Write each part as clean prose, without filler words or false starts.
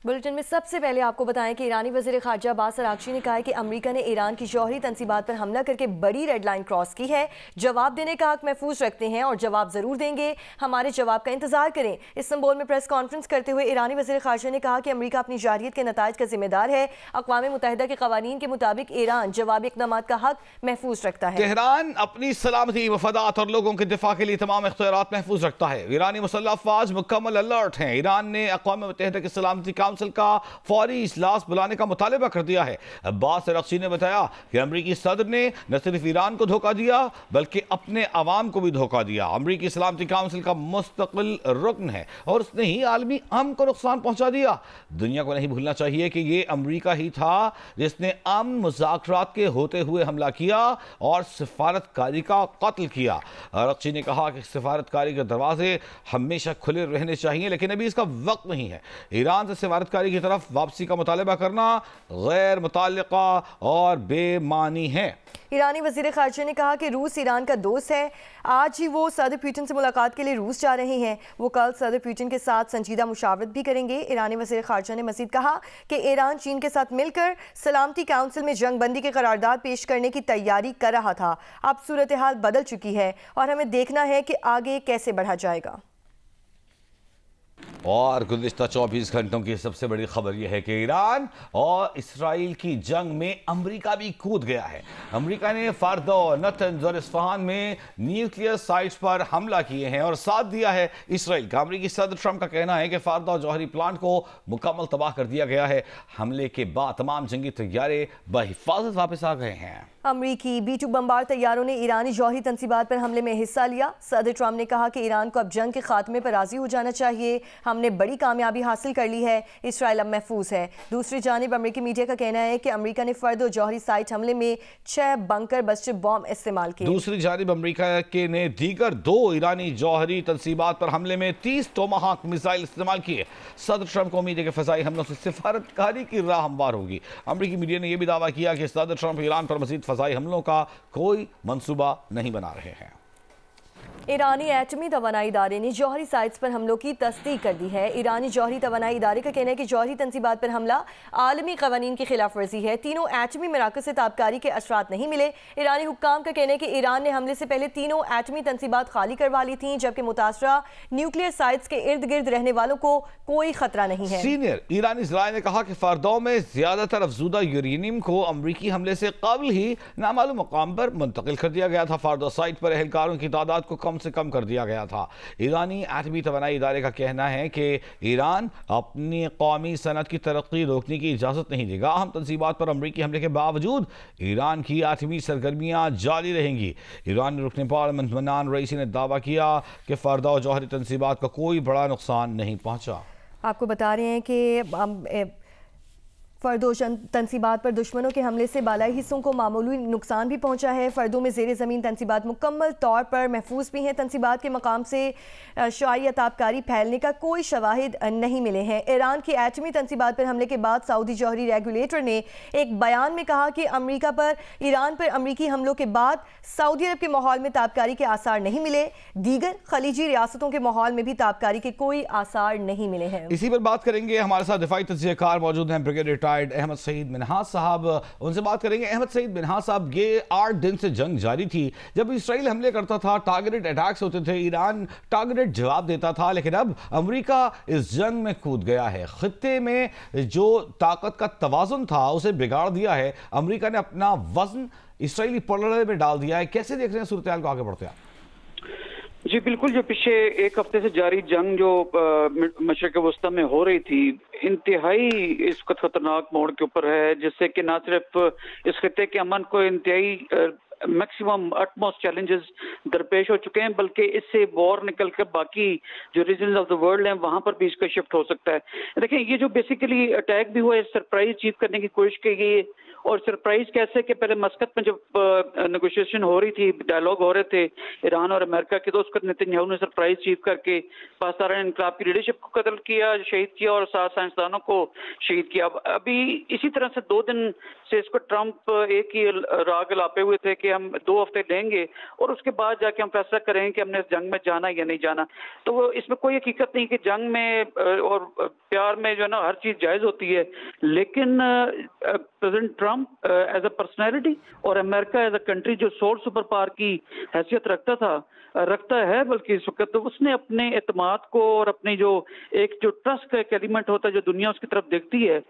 Bulletin में सबसे पहले आपको बताएं कि ईरानी वज़ीर ख़ारजा अब्बास अराग़ची ने कहा है कि अमेरिका ने ईरान की जौहरी तंसीबात पर हमला करके बड़ी रेड लाइन क्रॉस की है। जवाब देने का हक महफूज रखते हैं और जवाब ज़रूर देंगे। हमारे जवाब का इंतजार करें। इस्तांबुल में प्रेस कॉन्फ्रेंस करते हुए ईरानी वज़ीर ख़ारजा ने कहा कि अमेरिका अपनी जारियत के नताइज का जिम्मेदार है। अक़वाम मुत्तहिदा के क़वानीन के मुताबिक ईरान जवाबी इक़दाम का हक महफूज रखता है। तेहरान अपनी सलामती, मफादात और लोगों के दिफा के लिए तमाम इख्तियारात महफूज रखता है। ईरानी मुसल्लह अफ़वाज मुकम्मल अलर्ट हैं। ईरान ने अक़वाम मुत्तहिदा की सलामती काउंसिल का फौरी इजलास बुलाने का मुतालबा कर दिया है। अब्बास अराग़ची ने बताया कि अमरीकी सदर ने न सिर्फ ईरान को धोखा दिया बल्कि अपने अवाम को भी धोखा दिया। अमरीकी सलामती काउंसिल का मुस्तकिल रुकन है और उसने ही आलमी अमन को नुकसान पहुंचा दिया। दुनिया को नहीं भूलना चाहिए कि यह अमरीका ही था जिसने अमन मुज़ाकरात के होते हुए हमला किया और सिफारतकारी का कत्ल किया। अराग़ची ने कहा कि सिफारतकारी के दरवाजे हमेशा खुले रहने चाहिए, लेकिन अभी इसका वक्त नहीं है। ईरान से सिफारतकारी की तरफ वापसी का मुतालबा करना गैर मुताल्लिका और बेमानी है। ईरानी वज़ीर ख़ारजा ने कहा कि रूस ईरान का दोस्त है। आज ही वो सदर पुतिन से मुलाकात के लिए रूस जा रहे हैं। वो कल सदर पुतिन के साथ संजीदा मुशावरत भी करेंगे। ईरानी वज़ीर ख़ारजा ने मज़ीद कहा कि ईरान चीन के साथ मिलकर सलामती काउंसिल में जंग बंदी के करारदाद पेश करने की तैयारी कर रहा था। अब सूरत हाल बदल चुकी है और हमें देखना है कि आगे कैसे बढ़ा जाएगा। और गुज़िश्ता 24 घंटों की सबसे बड़ी खबर यह है कि ईरान और इसराइल की जंग में अमेरिका भी कूद गया है। अमेरिका ने फारदो, नतंज और इस्फहान में न्यूक्लियर साइट्स पर हमला किए हैं और साथ दिया है इसराइल का। अमेरिकी सदर ट्रंप का कहना है कि फारदो जौहरी प्लांट को मुकम्मल तबाह कर दिया गया है। हमले के बाद तमाम जंगी तैयारे बहिफाजत वापस आ गए हैं। अमरीकी B-2 बमबार तैयारों ने ईरानी जौहरी तंसीबात पर हमले में हिस्सा लिया। सदर ट्रंप ने कहा कि ईरान को अब जंग के खात्मे पर राजी हो जाना चाहिए। हमने बड़ी कामयाबी हासिल कर ली है। इसराइल अब महफूज है। दूसरी जानिब अमरीकी मीडिया का कहना है कि अमरीका ने फर्दो जौहरी साइट हमले में 6 बंकर बस्टर बॉम्ब इस्तेमाल किए। दूसरी जानिब अमरीका के ने दीगर 2 ईरानी जौहरी तंसीबात पर हमले में 30 टोमाहाक मिसाइल इस्तेमाल किए। सदर ट्रंप को उम्मीद है कि फ़ज़ाई हमलों से सिफारतकारी की राह हमवार होगी। अमरीकी मीडिया ने यह भी दावा किया कि सदर ट्रंप ईरान पर मज़ीद फ़ज़ाई हमलों का कोई मंसूबा नहीं बना रहे हैं। ईरानी एटमी तवानाई इदारे ने जौहरी साइट्स पर हमलों की तस्दीक कर दी है। ईरानी जौहरी तवानाई इदारे का कहना है कि जौहरी तंसीबात पर हमला आलमी कवानीन की खिलाफ वर्जी है। तीनों एटमी मराकज़ से ताबकारी के असरात नहीं मिले। ईरानी हुक्काम का कहना है कि ईरान ने हमले से पहले तीनों एटमी तंसीबात खाली करवा ली थी, जबकि मुतासरा न्यूक्लियर साइट्स के इर्द गिर्द रहने वालों को कोई खतरा नहीं है। सीनियर ईरानी ज़राए ने कहा कि फारदो में ज्यादातर अफजूदा यूरेनियम को अमरीकी हमले से कबल ही नामालूम मकाम पर मुंतकिल कर दिया गया था। फारदो साइट पर एहलकारों की तादाद को कम से कम कर दिया गया था। ईरानी एटमी तवानाई इदारे का कहना है कि ईरान अपनी कौमी सनत की तरक्की रोकने की इजाजत नहीं देगा। अहम तंसीबात पर अमरीकी हमले के बावजूद ईरान की एटमी सरगर्मियां जारी रहेंगी। ईरानी रुकन पार्लियामेंट मन्नान रईसी ने दावा किया कि फर्दा जौहरी तंसीबात का कोई बड़ा नुकसान नहीं पहुंचा। आपको बता रहे हैं कि फर्दो तंसीबात पर दुश्मनों के हमले से बालाई हिस्सों को मामूली नुकसान भी पहुंचा है। फर्दों में ज़ेरे ज़मीन तंसीबात मुकम्मल तौर पर महफूज भी हैं। तंसीबात के मकाम से शाई या ताबकारी फैलने का कोई शवाहिद नहीं मिले हैं। ईरान की एटमी तंसीबात पर हमले के बाद सऊदी जौहरी रेगुलेटर ने एक बयान में कहा कि ईरान पर अमरीकी हमलों के बाद सऊदी अरब के माहौल में ताबकारी के आसार नहीं मिले। दीगर खलीजी रियासतों के माहौल में भी ताबकारी के कोई आसार नहीं मिले हैं। इसी पर बात करेंगे। हमारे साथ दिफाई तज्ज़ियाकार मौजूद हैं, ब्रिगेडियर अहमद सईद मिन्हाज साहब। उनसे बात करेंगे। अहमद सईद मिन्हाज साहब, ये 8 दिन से जंग जारी थी। जब इसराइल हमले करता था, टारगेटेड अटैक्स होते थे, ईरान टारगेटेड जवाब देता था, लेकिन अब अमेरिका इस जंग में कूद गया है। खित्ते में जो ताकत का तवाज़ुन था उसे बिगाड़ दिया है। अमेरिका ने अपना वजन इसराइली पलड़े में डाल दिया है। कैसे देख रहे हैं सूरत हाल को, आगे बढ़ते हैं? जी बिल्कुल, जो पिछले एक हफ्ते से जारी जंग जो मशरिक़ वस्ता में हो रही थी, इंतहाई इस वक्त खतरनाक मोड़ के ऊपर है, जिससे कि न सिर्फ इस खित्ते के अमन को इंतहाई मैक्सिमम अटमोस्ट चैलेंजेस दरपेश हो चुके हैं, बल्कि इससे वॉर निकल कर बाकी जो रीजन ऑफ द वर्ल्ड हैं वहां पर भी इसका शिफ्ट हो सकता है। देखिए, ये जो बेसिकली अटैक भी हुआ है, सरप्राइज अचीव करने की कोशिश की गई है और सरप्राइज कैसे कि पहले मस्कत में जब नेगोशिएशन हो रही थी, डायलॉग हो रहे थे ईरान और अमेरिका के, तो उसको नेतन्याहू ने सरप्राइज चीफ करके पाकिस्तान इनकलाब की लीडरशिप को कत्ल किया, शहीद किया और 7 साइंसदानों को शहीद किया। अभी इसी तरह से 2 दिन से इसको ट्रंप एक ही राग लापे हुए थे कि हम 2 हफ्ते देंगे और उसके बाद जाके हम फैसला करेंगे कि हमने इस जंग में जाना या नहीं जाना। तो वो इसमें कोई हकीकत नहीं कि जंग में और प्यार में जो है ना हर चीज जायज होती है, लेकिन president Trump as a personality और अमेरिका एज अ कंट्री जो सोल सुपर पावर की हैसियत रखता है, बल्कि इस वक्त तो उसने अपने एतमाद को और अपनी जो ट्रस्ट का एक एलिमेंट होता है जो दुनिया उसकी तरफ देखती है,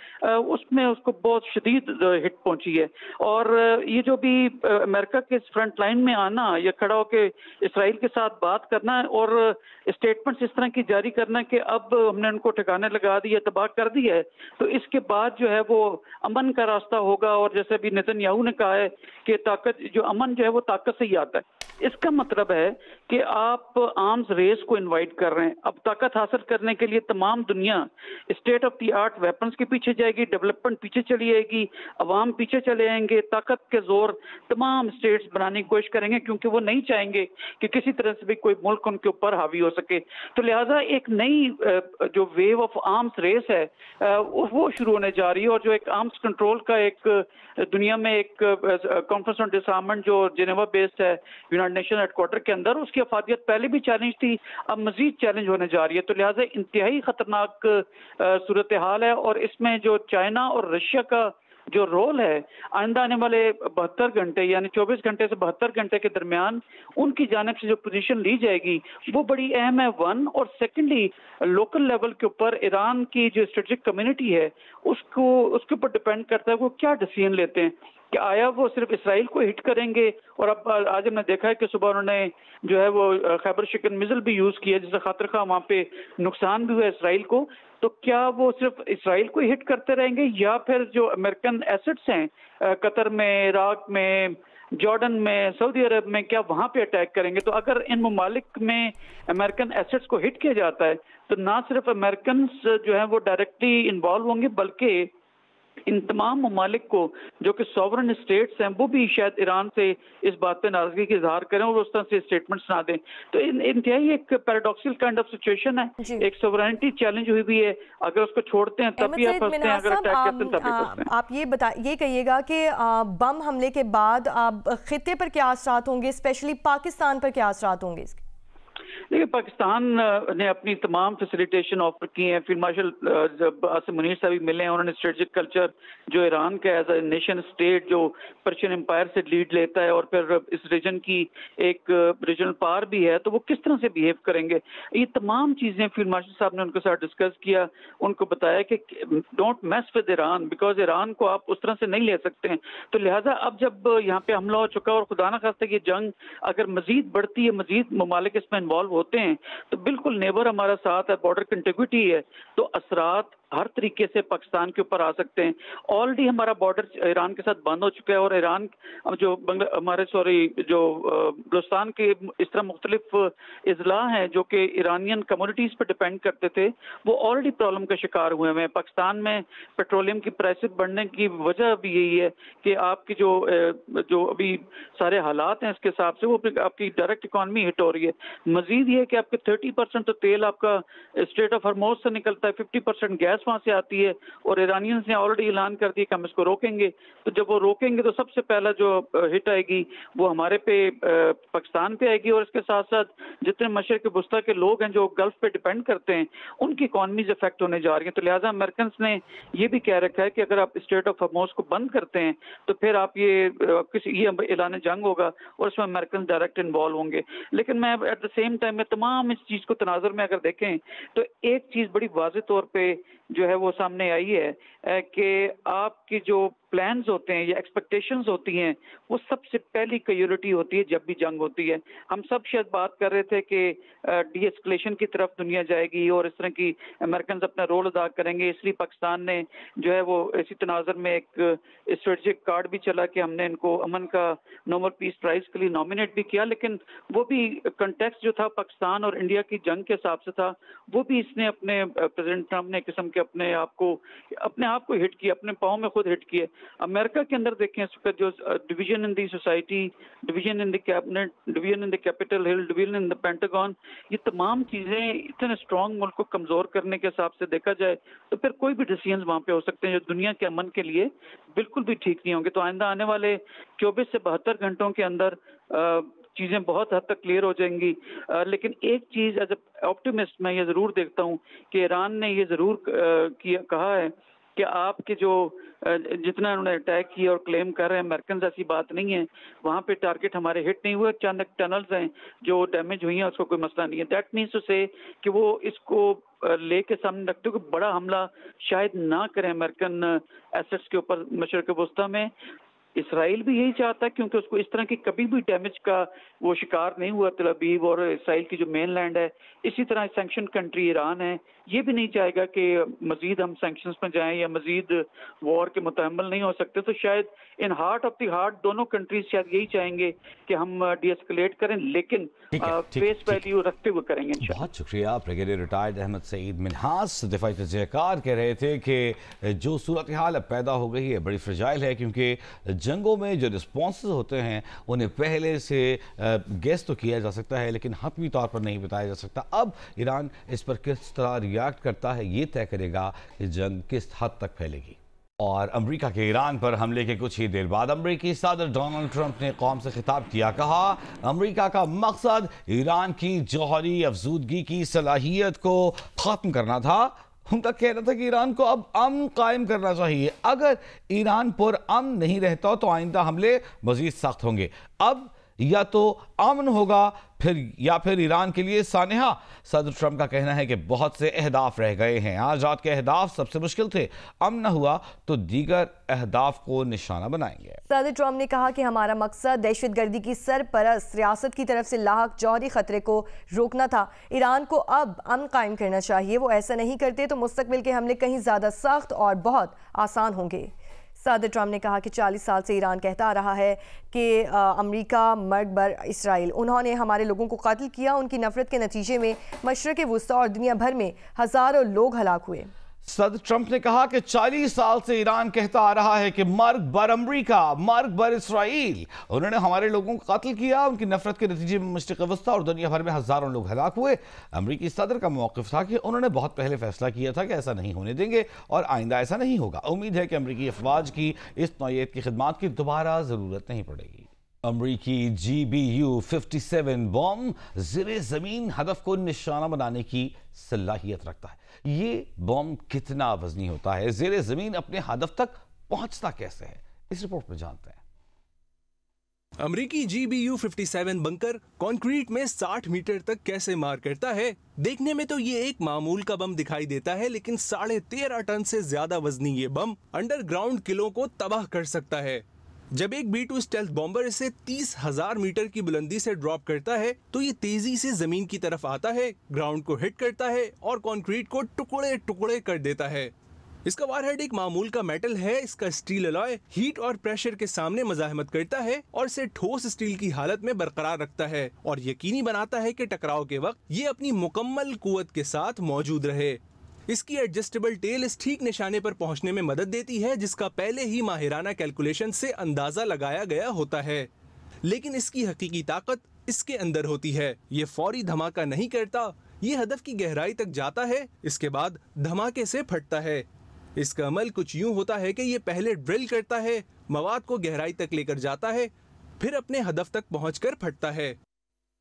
उसमें उसको बहुत शदीद हिट पहुंची है। और ये जो भी अमेरिका के फ्रंट लाइन में आना या खड़ा होकर इसराइल के साथ बात करना और स्टेटमेंट्स इस तरह की जारी करना कि अब हमने उनको ठिकाने लगा दिया, तबाह कर दिया है, तो इसके बाद जो है वो अमन का रास्ता होगा। और जैसे अभी नेतन्याहू ने कहा है कि ताकत जो अमन जो है वो ताकत से ही आता है। इसका मतलब है कि आप आर्म्स रेस को इनवाइट कर रहे हैं। अब ताकत हासिल करने के लिए तमाम दुनिया state of the art weapons के पीछे जाएगी, डेवलपमेंट पीछे चली जाएगी, अवाम पीछे चले आएंगे, ताकत के जोर तमाम स्टेट्स बनाने की कोशिश करेंगे, क्योंकि वो नहीं चाहेंगे कि किसी तरह से भी कोई मुल्क उनके ऊपर हावी हो सके। तो लिहाजा एक नई जो वेव ऑफ आर्म्स रेस है वो शुरू होने जा रही है। और जो एक आर्म्स कंट्रोल का एक दुनिया में एक कॉन्फ्रेंस ऑन डिसआर्ममेंट जो जिनेवा बेस्ड है यूनाइटेड नेशन हेडक्वार्टर के अंदर, उसकी अफादियत पहले भी चैलेंज थी, अब मजीद चैलेंज होने जा रही है। तो लिहाजा इंतहाई खतरनाक सूरत हाल है। और इसमें जो चाइना और रशिया का जो रोल है आइंदा आने वाले 72 घंटे यानी 24 घंटे से 72 घंटे के दरमियान उनकी जानिब से जो पोजीशन ली जाएगी वो बड़ी अहम है, 1। और सेकेंडली लोकल लेवल के ऊपर ईरान की जो स्ट्रेटेजिक कम्युनिटी है उसके ऊपर डिपेंड करता है वो क्या डिसीजन लेते हैं कि आया वो सिर्फ इसराइल को हिट करेंगे। और अब आज हमने देखा है कि सुबह उन्होंने जो है वो खैबर शिकन मिसाइल भी यूज किया जिससे खातिर खा वहाँ पे नुकसान भी हुआ इसराइल को। तो क्या वो सिर्फ इसराइल को हिट करते रहेंगे या फिर जो अमेरिकन एसेट्स हैं कतर में, इराक में, जॉर्डन में, सऊदी अरब में, क्या वहां पे अटैक करेंगे? तो अगर इन ममालिक में अमेरिकन एसेट्स को हिट किया जाता है तो ना सिर्फ अमेरिकन जो है वो डायरेक्टली इन्वॉल्व होंगे बल्कि इन तमाम ममालिक को जो कि सॉवरन स्टेट्स हैं वो भी शायद ईरान से इस बात पे नाराजगी का इजहार करें और उस तरह से स्टेटमेंट्स ना दें। तो इंतहाई एक पैराडॉक्सिकल काइंड ऑफ सिचुएशन है, एक सॉवरेनिटी चैलेंज हुई भी है। अगर उसको छोड़ते हैं तब भी आप फंसते हैं, अगर अटैक करते हैं तब भी फंसते हैं। आप ये कहिएगा कि बम हमले के बाद खित्ते पर क्या असरात होंगे, स्पेशली पाकिस्तान पर क्या असरात होंगे इसके? देखिए, पाकिस्तान ने अपनी तमाम फैसिलिटेशन ऑफर की हैं। फील्ड मार्शल जब आसिम मुनीर साहब मिले हैं, उन्होंने स्ट्रेटेजिक कल्चर जो ईरान का एज ए नेशन स्टेट जो पर्शियन एम्पायर से लीड लेता है और फिर इस रीजन की एक रीजनल पावर भी है, तो वो किस तरह से बिहेव करेंगे, ये तमाम चीज़ें फील्ड मार्शल साहब ने उनके साथ डिस्कस किया। उनको बताया कि don't mess with Iran, because Iran को आप उस तरह से नहीं ले सकते हैं। तो लिहाजा अब जब यहाँ पे हमला हो चुका और खुदा ना खास्ता ये जंग अगर मजीद बढ़ती है, मजीद ममालिक इसमें इन्वॉल्व होते हैं, तो बिल्कुल नेबर हमारा साथ है, बॉर्डर कंटिग्यूटी है, तो असरात हर तरीके से पाकिस्तान के ऊपर आ सकते हैं। ऑलरेडी हमारा बॉर्डर ईरान के साथ बंद हो चुका है और ईरान जो बलूचिस्तान के इस तरह मुख्तलिफ इजला हैं जो कि ईरानियन कम्युनिटीज पर डिपेंड करते थे, वो ऑलरेडी प्रॉब्लम का शिकार हुए हैं। पाकिस्तान में पेट्रोलियम की प्राइसेस बढ़ने की वजह भी यही है कि आपकी जो अभी सारे हालात हैं इसके हिसाब से वो आपकी डायरेक्ट इकॉनमी हिट हो रही है। मजीद ये कि आपके 30% तो तेल आपका स्ट्रेट ऑफ हॉर्मोज से निकलता है, 50% गैस वहां से आती है और ईरानियंस ने ऑलरेडी ऐलान कर दिया कि हम इसको रोकेंगे। तो जब वो रोकेंगे तो सबसे पहला जो हिट आएगी वो हमारे पे पाकिस्तान पे आएगी और इसके साथ साथ जितने मशरक़ वस्ता के लोग हैं जो गल्फ पे डिपेंड करते हैं उनकी इकॉनमीज इफेक्ट होने जा रही हैं। तो लिहाजा अमेरिकन ने ये भी कह रखा है कि अगर आप स्ट्रेट ऑफ हॉर्मोज को बंद करते हैं तो फिर आप ये ऐलान जंग होगा और उसमें अमेरिकन डायरेक्ट इन्वॉल्व होंगे। लेकिन मैं एट द सेम टाइम में तमाम इस चीज को तनाजुर में अगर देखें तो एक चीज बड़ी वाज़ेह तौर पे जो है वो सामने आई है कि आपकी जो प्लान्स होते हैं या एक्सपेक्टेशंस होती हैं वो सबसे पहली प्रायोरिटी होती है जब भी जंग होती है। हम सब शायद बात कर रहे थे कि डी एस्केलेशन की तरफ दुनिया जाएगी और इस तरह की अमेरिकन अपना रोल अदा करेंगे, इसलिए पाकिस्तान ने जो है वो इसी तनाज़ुर में एक स्ट्रेटेजिक कार्ड भी चला कि हमने इनको अमन का नोबेल पीस प्राइज के लिए नॉमिनेट भी किया। लेकिन वो भी कंटेक्स्ट जो था पाकिस्तान और इंडिया की जंग के हिसाब से था, वो भी इसने अपने प्रेसिडेंट ट्रंप ने किस्म के अपने आप को हिट किया, अपने पाँव में खुद हिट किए। अमेरिका के अंदर देखें इस वक्त जो division in the society, division in the cabinet, division in the Capitol Hill, division in the pentagon, ये तमाम चीजें इतने स्ट्रॉन्ग मुल्क को कमजोर करने के हिसाब से देखा जाए तो फिर कोई भी डिसीजन वहां पे हो सकते हैं जो दुनिया के अमन के लिए बिल्कुल भी ठीक नहीं होंगे। तो आइंदा आने वाले 24 से 72 घंटों के अंदर चीजें बहुत हद तक क्लियर हो जाएंगी। लेकिन एक चीज एज ए ऑप्टिमिस्ट मैं ये जरूर देखता हूँ कि ईरान ने ये जरूर कहा है कि आपके जो जितना उन्होंने अटैक किया और क्लेम कर रहे हैं अमेरिकन, ऐसी बात नहीं है। वहाँ पे टारगेट हमारे हिट नहीं हुए, अचानक टनल्स हैं जो डैमेज हुई हैं, उसको कोई मसला नहीं है। दैट मीन्स टू से कि वो इसको लेके सामने रखते हुए बड़ा हमला शायद ना करें अमेरिकन एसेट्स के ऊपर मशरिक वस्ता में। इसराइल भी यही चाहता है क्योंकि उसको इस तरह की कभी भी डैमेज का वो शिकार नहीं हुआ तल अवीव और इसराइल की जो मेन लैंड है। इसी तरह सैंक्शन कंट्री ईरान है, ये भी नहीं चाहेगा कि मजीद हम सैंक्शंस में जाएं या मजीद वॉर के मुतहम्मल नहीं हो सकते। तो शायद in heart of the heart दोनों कंट्रीज शायद यही चाहेंगे कि हम डीएस्केलेट करें, लेकिन फेस वैल्यू रखते हुए करेंगे। बहुत शुक्रिया। ब्रिगेडियर रिटायर्ड अहमद सईद मिन्हास दिफाई तजज़ियाकार कह रहे थे कि जो सूरत हाल अब पैदा हो गई है बड़ी फ्रजाइल है, क्योंकि जंगों में जो रिस्पॉन्सेज होते हैं उन्हें पहले से गेस तो किया जा सकता है लेकिन हतमी तौर पर नहीं बताया जा सकता। अब ईरान इस पर किस तरह रिएक्ट करता है ये तय करेगा कि जंग किस हद तक फैलेगी। और अमेरिका के ईरान पर हमले के कुछ ही देर बाद अमेरिकी सदर डोनाल्ड ट्रंप ने कौम से खिताब किया। कहा अमेरिका का मकसद ईरान की जौहरी अफजूदगी की सलाहियत को ख़त्म करना था। उनका कहना था कि ईरान को अब अमन कायम करना चाहिए। अगर ईरान पर अमन नहीं रहता तो आइंदा हमले मजीद सख्त होंगे। अब या तो अमन होगा या फिर ईरान के लिए सानेहा। सदर ट्रंप का कहना है कि बहुत से अहदाफ रह गए हैं। आज रात के अहदाफ सबसे मुश्किल थे, अमन न हुआ तो दीगर अहदाफ को निशाना बनाएंगे। सदर ट्रंप ने कहा कि हमारा मकसद दहशतगर्दी की सरपरस्त रियासत की तरफ से लाहक जौहरी खतरे को रोकना था। ईरान को अब अमन कायम करना चाहिए। वो ऐसा नहीं करते तो मुस्तकबिल के हमले कहीं ज़्यादा सख्त और बहुत आसान होंगे। सदर ट्रंप ने कहा कि 40 साल से ईरान कहता आ रहा है कि अमेरिका मर्ग बर इसराइल, उन्होंने हमारे लोगों को कत्ल किया। उनकी नफरत के नतीजे में मशरिक़ वुस्ता और दुनिया भर में हज़ारों लोग हलाक हुए। सदर ट्रंप ने कहा कि 40 साल से ईरान कहता आ रहा है कि मर्ग बर अमरीका, मर्ग बर इसराइल, उन्होंने हमारे लोगों को कत्ल किया। उनकी नफरत के नतीजे में मशरिक़ वस्ता और दुनिया भर में हज़ारों लोग हलाक हुए। अमरीकी सदर का मौक़िफ़ था कि उन्होंने बहुत पहले फैसला किया था कि ऐसा नहीं होने देंगे और आइंदा ऐसा नहीं होगा। उम्मीद है कि अमरीकी अफवाज की इस नौइयत की खिदमात की दोबारा ज़रूरत नहीं पड़ेगी। अमरीकी GBU-57 बम ज़ेरे ज़मीन हदफ को निशाना बनाने की सलाहियत रखता है। ये बम कितना वजनी होता है, ज़ेरे ज़मीन अपने हदफ तक पहुंचता कैसे है, इस रिपोर्ट में जानते हैं। अमरीकी GBU-57 बंकर कंक्रीट में 60 मीटर तक कैसे मार करता है। देखने में तो ये एक मामूल का बम दिखाई देता है, लेकिन 13.5 टन से ज्यादा वजनी ये बम अंडरग्राउंड किलों को तबाह कर सकता है। जब एक B-2 स्टेल्थ बॉम्बर इसे 30,000 मीटर की बुलंदी से ड्रॉप करता है तो ये तेजी से जमीन की तरफ आता है, ग्राउंड को हिट करता है और कंक्रीट को टुकड़े टुकड़े कर देता है। इसका वारहेड एक मामूल का मेटल है। इसका स्टील अलॉय हीट और प्रेशर के सामने मज़ाहमत करता है और इसे ठोस स्टील की हालत में बरकरार रखता है और यकीनी बनाता है कि टकराव के वक्त ये अपनी मुकम्मल कुव्वत के साथ मौजूद रहे। इसकी एडजस्टेबल टेल इस ठीक निशाने पर पहुंचने में मदद देती है जिसका पहले ही माहिराना कैलकुलेशन से अंदाजा लगाया गया होता है, लेकिन इसकी हकीकी ताकत इसके अंदर होती है। ये फौरी धमाका नहीं करता, ये हदफ की गहराई तक जाता है, इसके बाद धमाके से फटता है। इसका अमल कुछ यूं होता है कि ये पहले ड्रिल करता है, मवाद को गहराई तक लेकर जाता है, फिर अपने हदफ तक पहुंचकर फटता है।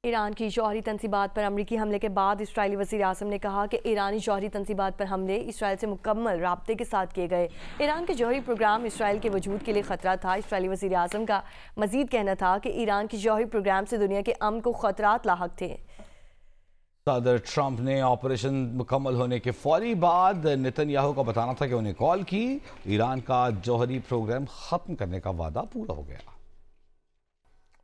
ईरान की जौहरी तनसीबात पर अमरीकी हमले के बाद इसराइली वज़ीर आज़म ने कहा कि ईरानी जौहरी तनसीबात पर हमले इसराइल से मुकम्मल राब्ते के साथ किए गए। ईरान के जौहरी प्रोग्राम इसराइल के वजूद के लिए ख़तरा था। इसराइली वज़ीर आज़म का मज़ीद कहना था कि ईरान की जौहरी प्रोग्राम से दुनिया के अमन को ख़तरात लाहक थे। सदर ट्रंप ने ऑपरेशन मुकम्मल होने के फौरी बाद नेतन्याहू को बताना था कि उन्हें कॉल की। ईरान का जौहरी प्रोग्राम ख़त्म करने का वादा पूरा हो गया।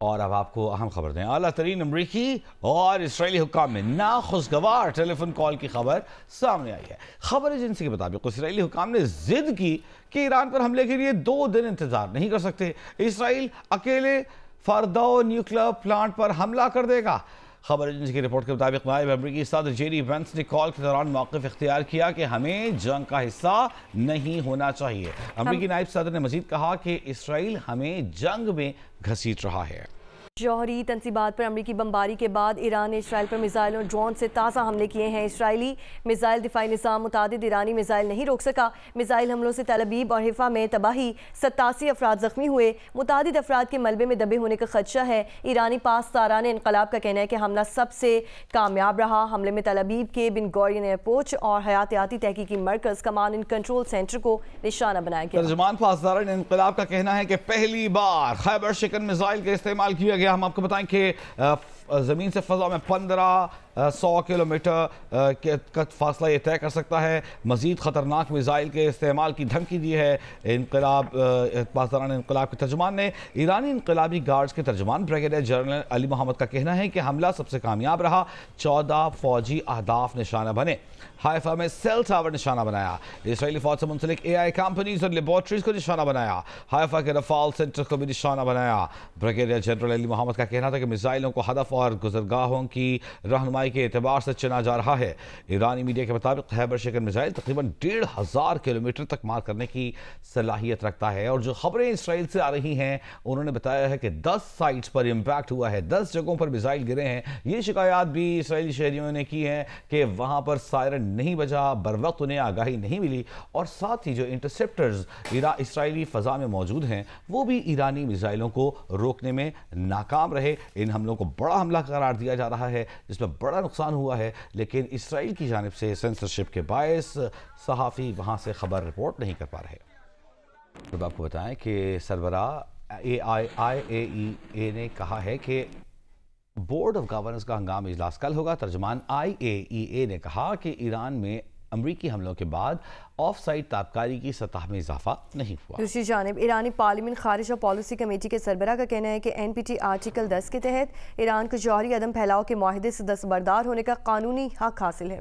और अब आपको अहम खबर दें, आला तरीन अमरीकी और इसराइली हुक्काम में नाखुशगवार टेलीफोन कॉल की खबर सामने आई है। खबर एजेंसी के मुताबिक इसराइली हुक्काम ने जिद की कि ईरान पर हमले के लिए 2 दिन इंतजार नहीं कर सकते। इसराइल अकेले फर्दो न्यूक्लियर प्लांट पर हमला कर देगा। खबर एजेंसी की रिपोर्ट के मुताबिक नायब अमरीकी सदर जेडी वेंस ने कॉल के दौरान मौक़िफ़ इख्तियार किया कि हमें जंग का हिस्सा नहीं होना चाहिए। अमरीकी नायब सदर ने मजीद कहा कि इसराइल हमें जंग में घसीट रहा है। जौहरी तनसीबात पर अमरीकी बमबारी के बाद ईरान ने इसराइल पर मिसाइल और ड्रोन से ताज़ा हमले किए हैं। इसराइली मिसाइल दिफाई निज़ाम मुतादिद ईरानी मिसाइल नहीं रोक सका। मिसाइल हमलों से तल अबीब और हिफा में तबाही, 87 अफराद जख्मी हुए, मुतादिद अफराद के मलबे में दबे होने का खदशा है। ईरानी पासदारान इनकलाब का कहना है कि हमला सबसे कामयाब रहा। हमले में तल अबीब के बिन गौरियन एयरपोर्ट और हयातियाती तहकीकी मरकज़ कमांड एंड कंट्रोल सेंटर को निशाना बनाया गया। तर्जुमान पासदारान इनकलाब का कहना है कि पहली बार खैबर शिकन मिसाइल का इस्तेमाल किया गया। हम आपको बताएं कि ज़मीन से फ़ज़ा में 1500 किलोमीटर का फासला ये तय कर सकता है। मज़ीद ख़तरनाक मिसाइल के इस्तेमाल की धमकी दी है इनकलाब पासदारान इनकलाब के तर्जुमान ने। ईरानी इनकलाबी गार्ड्स के तर्जुमान ब्रिगेडियर जनरल अली मोहम्मद का कहना है कि हमला सबसे कामयाब रहा। 14 फौजी अहदाफ निशाना बने। हाइफा में सेल टावर निशाना बनाया। इसराइली फौज से मुंसलिक AI कंपनीज और लेबॉर्ट्रीज को निशाना बनाया। हाइफा के रफाल सेंटर को भी निशाना बनाया। ब्रिगेडियर जनरल अली मोहम्मद का कहना था कि मिसाइलों को हदफ और गुजरगाहों की रहनुमाई के एतबार से चुना जा रहा है। ईरानी मीडिया के मुताबिक खैबर शिकन मिसाइल तकरीबन 1500 किलोमीटर तक मार करने की सलाहियत रखता है। और जो खबरें इसराइल से आ रही हैं उन्होंने बताया है कि 10 साइट्स पर इम्पैक्ट हुआ है, 10 जगहों पर मिसाइल गिरे हैं। ये शिकायत भी इसराइली शहरियों ने की है कि वहाँ पर सायरन नहीं बजा, बर वक्त उन्हें आगाही नहीं मिली और साथ ही जो इंटरसेप्टर्स इसराइली फ़ज़ा में मौजूद हैं वो भी ईरानी मिसाइलों को रोकने में नाकाम रहे। इन हमलों को बड़ा हमला करार दिया जा रहा है जिसमें बड़ा नुकसान हुआ है, लेकिन इसराइल की जानिब से सेंसरशिप के बायस सहाफ़ी वहाँ से खबर रिपोर्ट नहीं कर पा रहे। अब आपको बताएं कि सरबरा IAEA ने कहा है कि बोर्ड ऑफ गवर्नर्स का हंगामी इजलास कल होगा। तर्जुमान IAEA ने कहा कि ईरान में अमरीकी हमलों के बाद ऑफ साइड ताबकारी की सतह में इजाफा नहीं हुआ। दूसरी जानिब ईरानी पार्लियामेंट खारिज और पॉलिसी कमेटी के सरबराह का कहना है कि NPT आर्टिकल 10 के तहत ईरान को जौहरी अदम फैलाव के मुआहदे से दस्तबरदार होने का कानूनी हक हासिल है।